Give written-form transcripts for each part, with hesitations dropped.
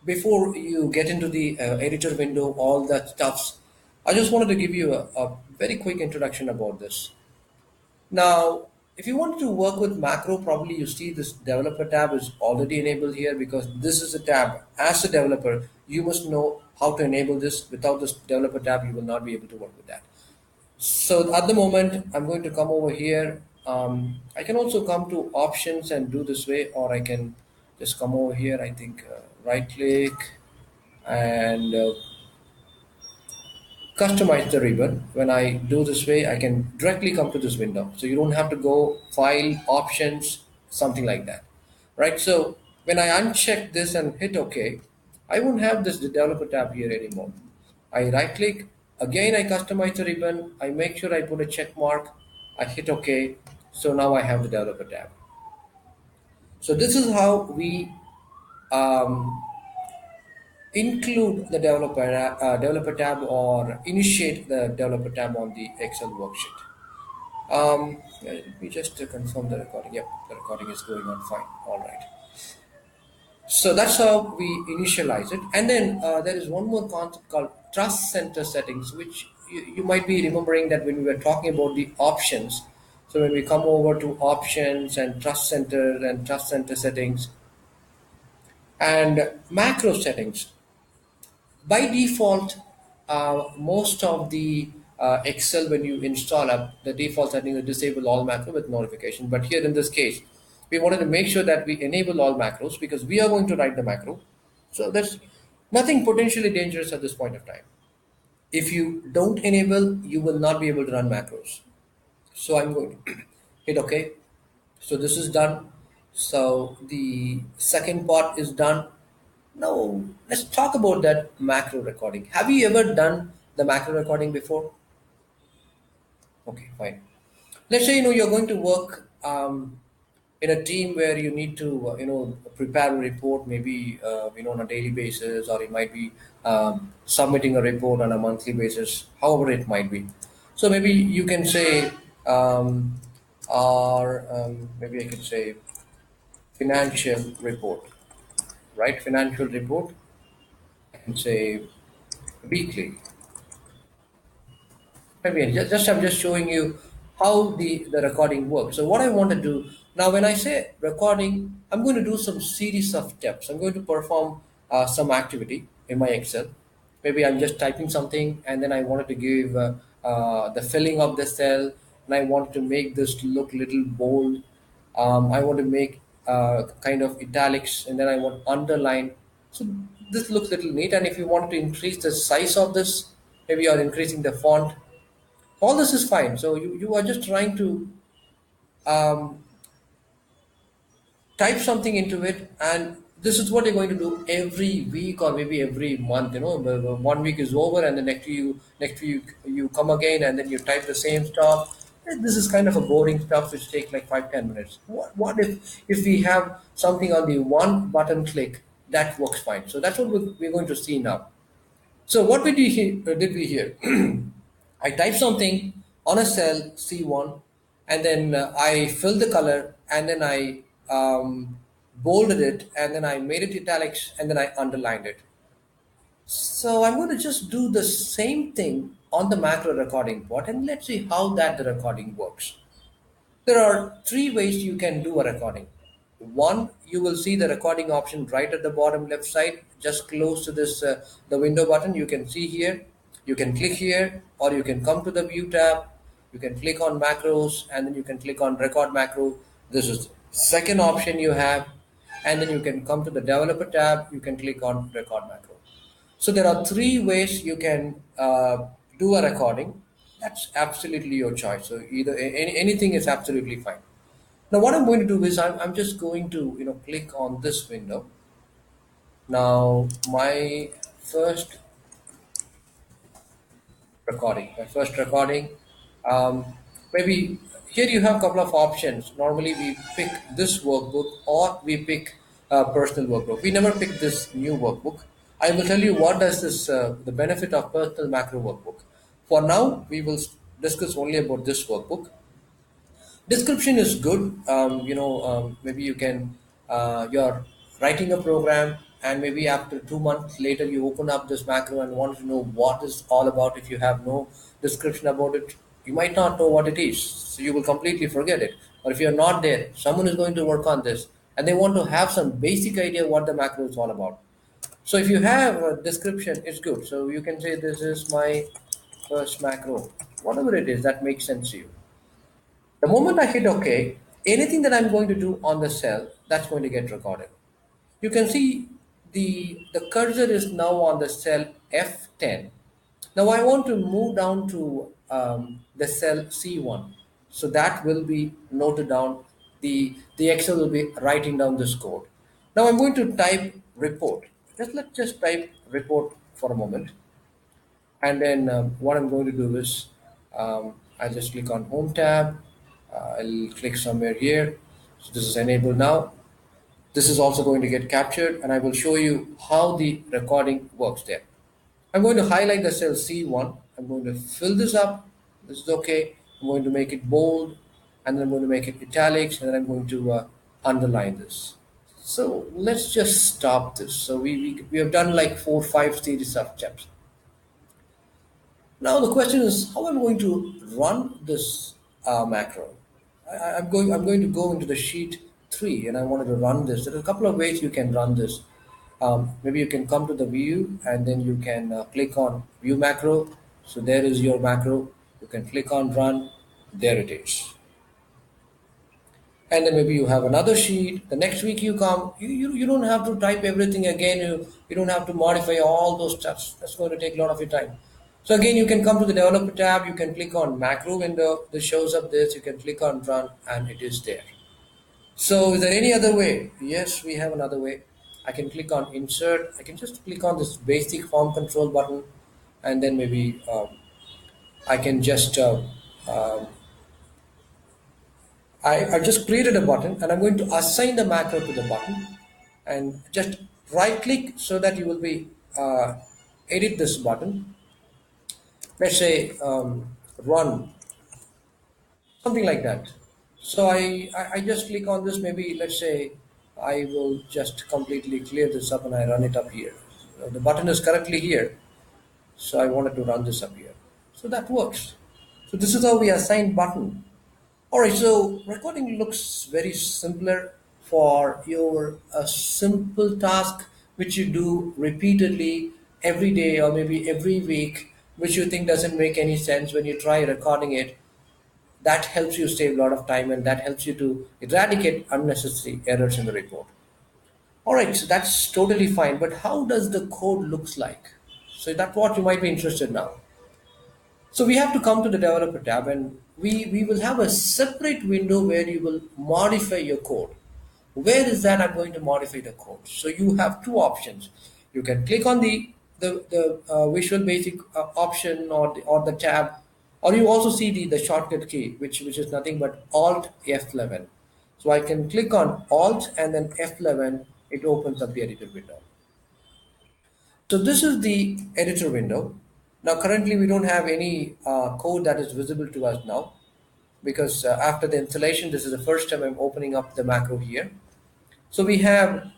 before you get into the editor window, all that stuffs, I just wanted to give you a very quick introduction about this. Now, if you want to work with macro, probably you see this developer tab is already enabled here because this is a tab. As a developer, you must know how to enable this. Without this developer tab, you will not be able to work with that. So at the moment, I'm going to come over here. I can also come to options and do this way, or I can just come over here. I think right click and customize the ribbon. When I do this way, I can directly come to this window. So you don't have to go file options, something like that. Right? So when I uncheck this and hit OK, I won't have this developer tab here anymore. I right click, again I customize the ribbon, I make sure I put a check mark, I hit OK. So now I have the developer tab. So this is how we um, include the developer tab or initiate the developer tab on the Excel worksheet. Let me just confirm the recording. Yep, the recording is going on fine. All right. So that's how we initialize it. And then there is one more concept called trust center settings, which you might be remembering that when we were talking about the options. So when we come over to options and trust center settings and macro settings, by default, most of the Excel, when you install up, the default setting is disable all macro with notification. But here in this case, we wanted to make sure that we enable all macros because we are going to write the macro. So there's nothing potentially dangerous at this point of time. If you don't enable, you will not be able to run macros. So I'm going to hit OK. So this is done. So the second part is done. Now, let's talk about that macro recording. Have you ever done the macro recording before? Okay, fine. Let's say you're going to work in a team where you need to prepare a report, maybe on a daily basis, or it might be submitting a report on a monthly basis, however it might be. So maybe you can say, or maybe I could say financial report, right? Financial report. I can say weekly. Maybe just I'm just showing you how the recording works. So what I want to do now, when I say recording, I'm going to do some series of steps. I'm going to perform some activity in my Excel. Maybe I'm just typing something, and then I wanted to give the filling of the cell, and I want to make this look little bold. I want to make kind of italics, and then I want underline. So this looks little neat. And if you want to increase the size of this, maybe you're increasing the font, all this is fine. So you are just trying to um, type something into it, and this is what you're going to do every week or maybe every month. The 1 week is over, and the next week you come again, and then you type the same stuff. This is kind of a boring stuff which takes like 5-10 minutes. What if we have something on the one button click that works fine? So that's what we're going to see now. So what did we hear? I type something on a cell C1, and then I fill the color, and then I bolded it, and then I made it italics, and then I underlined it. So I'm going to just do the same thing on the macro recording part, and let's see how that the recording works. There are three ways you can do a recording. One, you will see the recording option right at the bottom left side, just close to this the window button. You can see here. You can click here, or you can come to the view tab. You can click on macros, and then you can click on record macro. This is second option you have, and then you can come to the developer tab. You can click on record macro. So there are three ways you can do a recording. That's absolutely your choice. So either anything is absolutely fine. Now what I'm going to do is I'm just going to click on this window. Now first my first recording. Um, Maybe here you have a couple of options. Normally we pick this workbook or we pick personal workbook. We never pick this new workbook. I will tell you what does this the benefit of personal macro workbook. For now, we will discuss only about this workbook. Description is good. Maybe you can you're writing a program and maybe after 2 months later you open up this macro and want to know what is all about. If you have no description about it, you might not know what it is, so you will completely forget it. Or if you're not there, someone is going to work on this and they want to have some basic idea what the macro is all about. So if you have a description, it's good. So you can say this is my first macro, whatever it is that makes sense to you. The moment I hit OK, anything that I'm going to do on the cell, that's going to get recorded. You can see the cursor is now on the cell F10. Now I want to move down to the cell C1. So that will be noted down. The Excel will be writing down this code. Now I'm going to type report. Let's just type report for a moment. And then what I'm going to do is I'll just click on home tab. I'll click somewhere here. So this is enabled now. This is also going to get captured and I will show you how the recording works there. I'm going to highlight the cell C1. I'm going to fill this up. This is okay. I'm going to make it bold and then I'm going to make it italics and then I'm going to underline this. So let's just stop this. So we have done like 4 5 series of steps. Now the question is how I'm going to run this macro. I'm going to go into the sheet 3 and I wanted to run this. There are a couple of ways you can run this. Maybe you can come to the view and then you can click on view macro. So there is your macro. You can click on run. There it is. And then maybe you have another sheet. The next week you come, you don't have to type everything again. You don't have to modify all those steps. That's going to take a lot of your time. So again, you can come to the developer tab. You can click on macro window. This shows up this. You can click on run and it is there. So is there any other way? Yes, we have another way. I can click on insert. I can just click on this basic form control button and then maybe I can just I've just created a button and I'm going to assign the macro to the button and just right click so that you will be edit this button. Let's say run, something like that. So I just click on this. Maybe let's say I will just completely clear this up and I run it up here. The button is currently here. So I wanted to run this up here. So that works. So this is how we assign button. All right, so recording looks very simpler for your a simple task which you do repeatedly every day or maybe every week, which you think doesn't make any sense. When you try recording it, that helps you save a lot of time and that helps you to eradicate unnecessary errors in the report. All right, so that's totally fine. But how does the code looks like? So that's what you might be interested now. So we have to come to the developer tab and we will have a separate window where you will modify your code. Where is that I'm going to modify the code? So you have two options. You can click on the Visual Basic option or the tab, or you also see the shortcut key, which is nothing but Alt F11. So I can click on Alt and then F11. It opens up the editor window. So this is the editor window. Now currently we don't have any code that is visible to us now because after the installation, this is the first time I'm opening up the macro here. So we have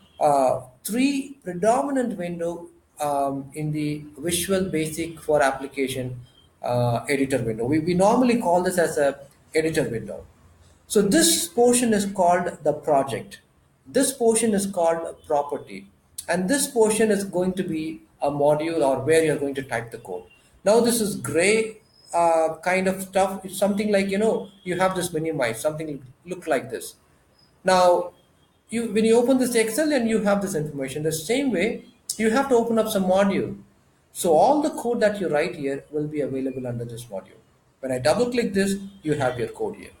three predominant window in the Visual Basic for Application editor window. We normally call this as a editor window. So this portion is called the project. This portion is called a property. And this portion is going to be a module or where you're going to type the code. Now this is gray kind of stuff. It's something like, you have this minimize, something look like this. Now, when you open this Excel and you have this information, the same way, you have to open up some module. So all the code that you write here will be available under this module. When I double click this, you have your code here.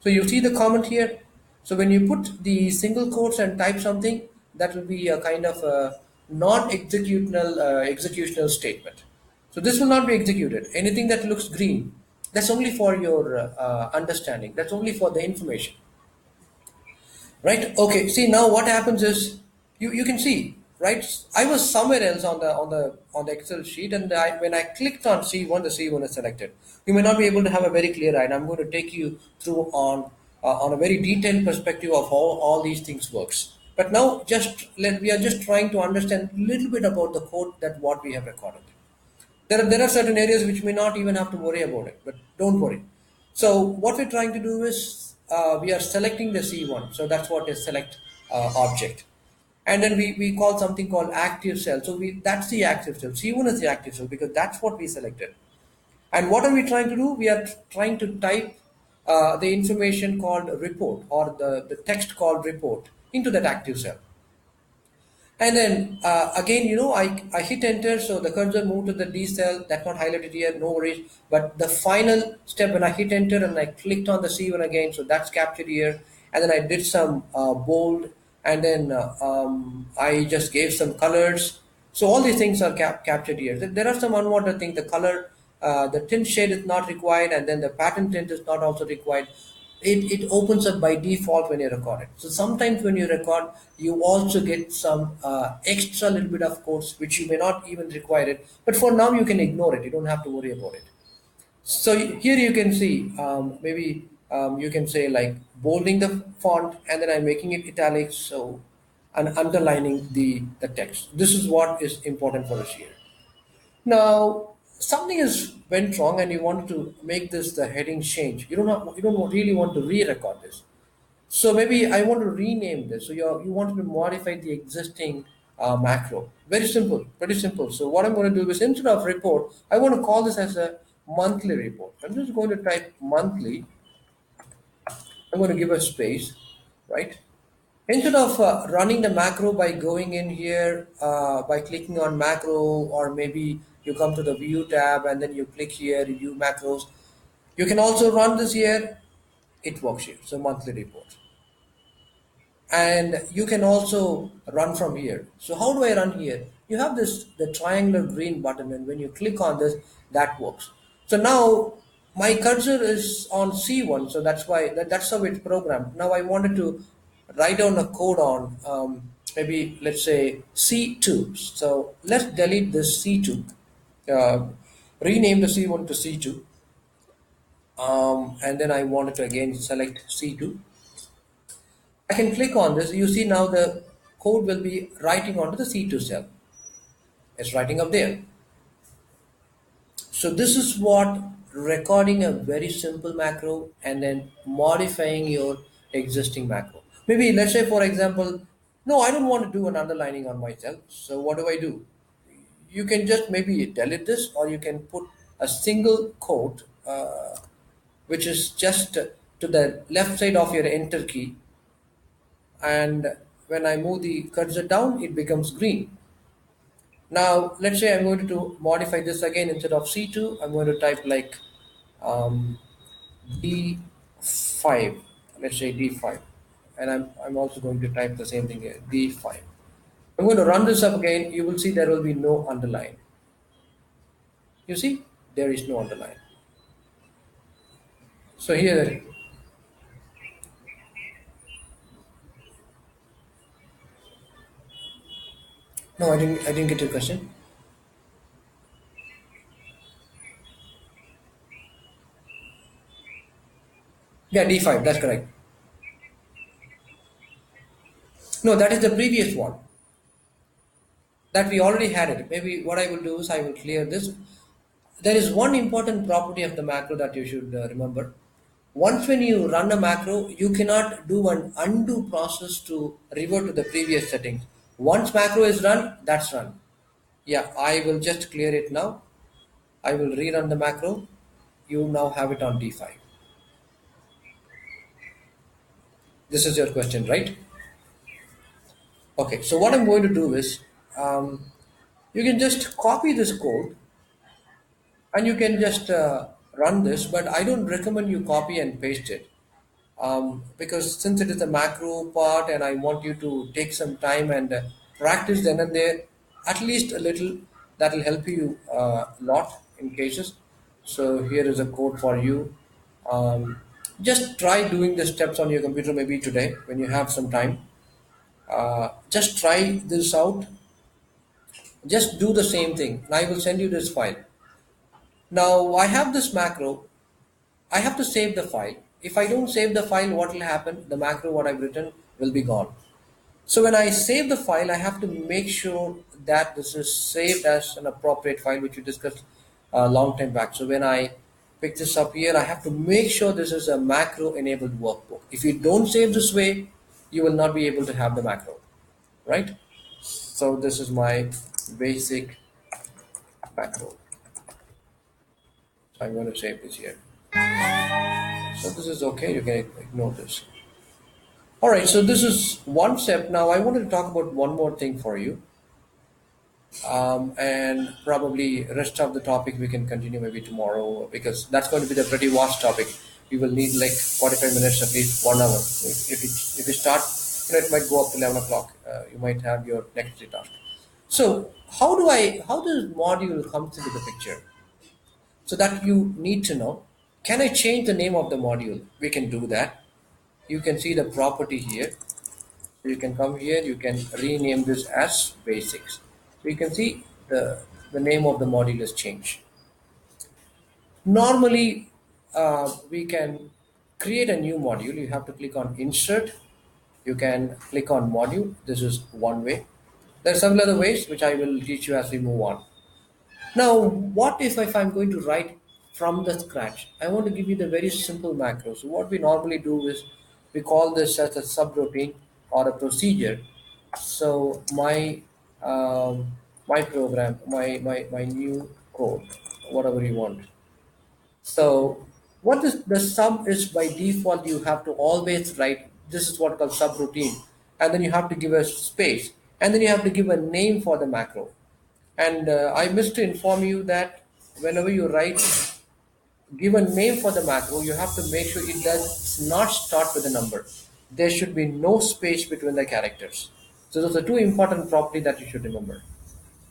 So you see the comment here. So when you put the single quotes and type something, that will be a kind of a non-executional executional statement. So this will not be executed. Anything that looks green, that's only for your understanding. That's only for the information. Right? Okay. See now what happens is you can see, right? I was somewhere else on the Excel sheet, and when I clicked on C1, the C1 is selected. You may not be able to have a very clear eye, and I'm going to take you through on a very detailed perspective of how all these things works. But now we are just trying to understand a little bit about the code that what we have recorded. There are certain areas which may not even have to worry about it, but don't worry. So what we're trying to do is we are selecting the C1. So that's what is select object. And then we call something called active cell. So that's the active cell. C1 is the active cell because that's what we selected. And what are we trying to do? We are trying to type the information called report or the text called report into that active cell. And then again, I hit enter, so the cursor moved to the D cell. That's not highlighted here, no worries. But the final step, when I hit enter and I clicked on the C1 again, so that's captured here. And then I did some bold, and then I just gave some colors. So all these things are captured here. There are some unwanted things. The color, the tint shade is not required, and then the pattern tint is not also required. It opens up by default when you record it. So sometimes when you record, you also get some extra little bit of codes which you may not even require it. But for now, you can ignore it. You don't have to worry about it. So here you can see maybe you can say like bolding the font, and then I'm making it italic. So and underlining the text. This is what is important for us here. Now, something has went wrong, and you want to make this the heading change. You don't really want to re-record this. So maybe I want to rename this. So you want to modify the existing macro. Very simple, pretty simple. So what I'm going to do is instead of report, I want to call this as a monthly report. I'm just going to type monthly. I'm going to give a space, right? Instead of running the macro by going in here by clicking on macro, or maybe you come to the view tab and then you click here, view macros, you can also run this here. It works here. So monthly report. And you can also run from here. So how do I run here? You have the triangular green button, and when you click on this, that works. So now my cursor is on C1, so that's how it's programmed. Now I wanted to write down a code on maybe let's say C2. So let's delete this C2, uh, rename the C1 to C2, and then I wanted to again select C2. I can click on this. You see now the code will be writing onto the C2 cell. It's writing up there. So this is what recording a very simple macro and then modifying your existing macro. Maybe let's say for example, no, I don't want to do an underlining on myself. So what do I do? You can just maybe delete this, or you can put a single quote which is just to the left side of your enter key, and when I move the cursor down, it becomes green. Now, let's say I'm going to modify this again. Instead of C2, I'm going to type like um, D5. Let's say D5. And I'm also going to type the same thing here, D5. I'm going to run this up again. You will see there will be no underline. You see, there is no underline. So here, no, I didn't get your question. Yeah, D5, that's correct. No, that is the previous one. That we already had it. Maybe what I will do is I will clear this. There is one important property of the macro that you should remember. Once when you run a macro, you cannot do an undo process to revert to the previous settings. Once macro is run, that's run. Yeah, I will just clear it now. I will rerun the macro. You now have it on D5. This is your question, right? Okay, so what I'm going to do is you can just copy this code and you can just run this, but I don't recommend you copy and paste it, because since it is a macro part and I want you to take some time and practice then and there, at least a little, that will help you a lot in cases. So here is a code for you. Just try doing the steps on your computer maybe today when you have some time. Just try this out. Just do the same thing. And I will send you this file. Now I have this macro. I have to save the file. If I don't save the file, what will happen? The macro what I've written will be gone. So when I save the file, I have to make sure that this is saved as an appropriate file, which we discussed a long time back. So when I pick this up here, I have to make sure this is a macro enabled workbook. If you don't save this way, you will not be able to have the macro, right? So this is my basic macro. So I'm going to save this here. So this is okay. You can ignore this. All right. So this is one step. Now I wanted to talk about one more thing for you. And probably rest of the topic we can continue maybe tomorrow, because that's going to be the pretty vast topic. We will need like 45 minutes, at least 1 hour. If you start, it might go up to 11 o'clock. You might have your next day task. So how does module comes into the picture? So that you need to know, can I change the name of the module? We can do that. You can see the property here. So you can come here, you can rename this as basics. So you can see the name of the module has changed. Normally, we can create a new module. You have to click on insert. You can click on module. This is one way. There are several other ways which I will teach you as we move on. Now, what if I'm going to write from the scratch? I want to give you the very simple macro. So what we normally do is we call this as a subroutine or a procedure. So my program, my new code, whatever you want. So what is the sub is by default you have to always write, this is what called subroutine, and then you have to give a space, and then you have to give a name for the macro. And I missed to inform you that whenever you write, give a name for the macro, you have to make sure it does not start with a number. There should be no space between the characters. So those are two important properties that you should remember.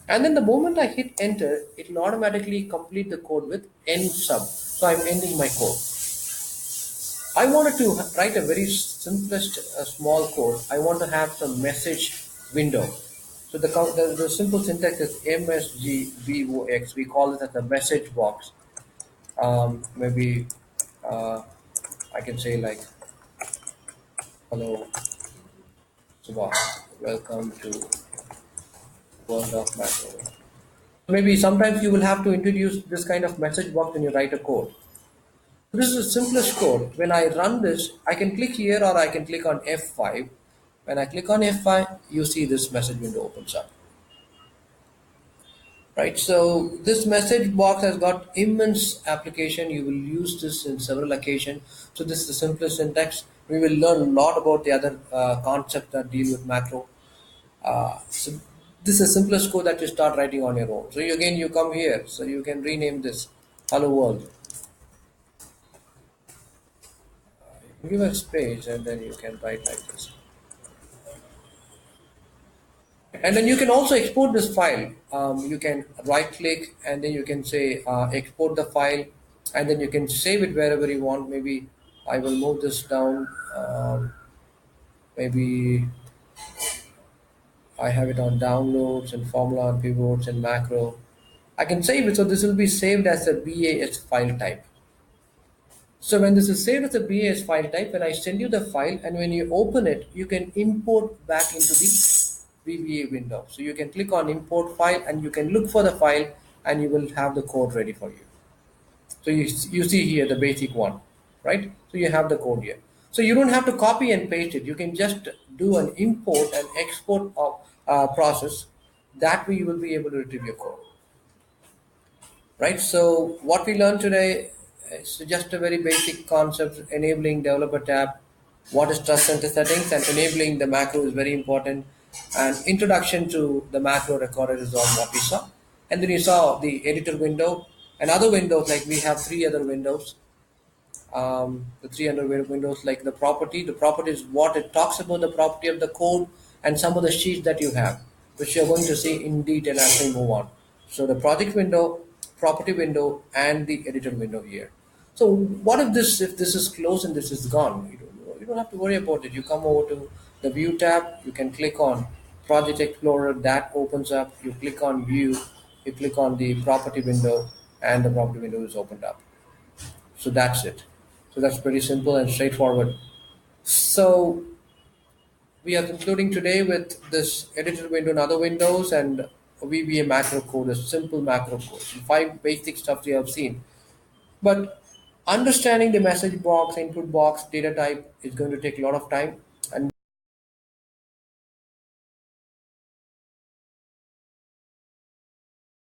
And then the moment I hit enter, it will automatically complete the code with end sub. So I'm ending my code. I wanted to write a very simplest small code. I want to have some message window. So the simple syntax is MSGBOX. We call it as a message box. Maybe uh, I can say like, hello, Subha, welcome to World of Macro. Maybe sometimes you will have to introduce this kind of message box when you write a code. This is the simplest code. When I run this, I can click here or I can click on F5. When I click on F5, you see this message window opens up. Right, so this message box has got immense application. You will use this in several occasions. So this is the simplest syntax. We will learn a lot about the other concepts that deal with macro. So this is the simplest code that you start writing on your own. So again, you come here, so you can rename this "Hello World." Give a space, and then you can write like this. And then you can also export this file. You can right click and then you can say export the file, and then you can save it wherever you want. Maybe I will move this down. Maybe I have it on downloads and formula and pivots and macro. I can save it. So this will be saved as a BAS file type. So when this is saved as a BAS file type, when I send you the file and when you open it, you can import back into the VBA window. So you can click on import file and you can look for the file and you will have the code ready for you. So you see here the basic one, right? So you have the code here. So you don't have to copy and paste it. You can just do an import and export of process. That way you will be able to retrieve your code. Right, so what we learned today is just a very basic concept: enabling developer tab, what is trust center settings, and enabling the macro is very important. And introduction to the macro recorder is all what we saw. And then you saw the editor window and other windows, like we have three other windows. The 300 windows, like the property is what it talks about, the property of the code and some of the sheets that you have, which you're going to see in detail as we move on. So the project window, property window, and the editor window here. So what if this is closed and this is gone? You don't have to worry about it. You come over to the view tab, you can click on project explorer, that opens up. You click on view, you click on the property window, and the property window is opened up. So that's it. So that's pretty simple and straightforward. So We are concluding today with this editor window and other windows and VBA macro code, a simple macro code. Five basic stuff we have seen. But understanding the message box, input box, data type is going to take a lot of time.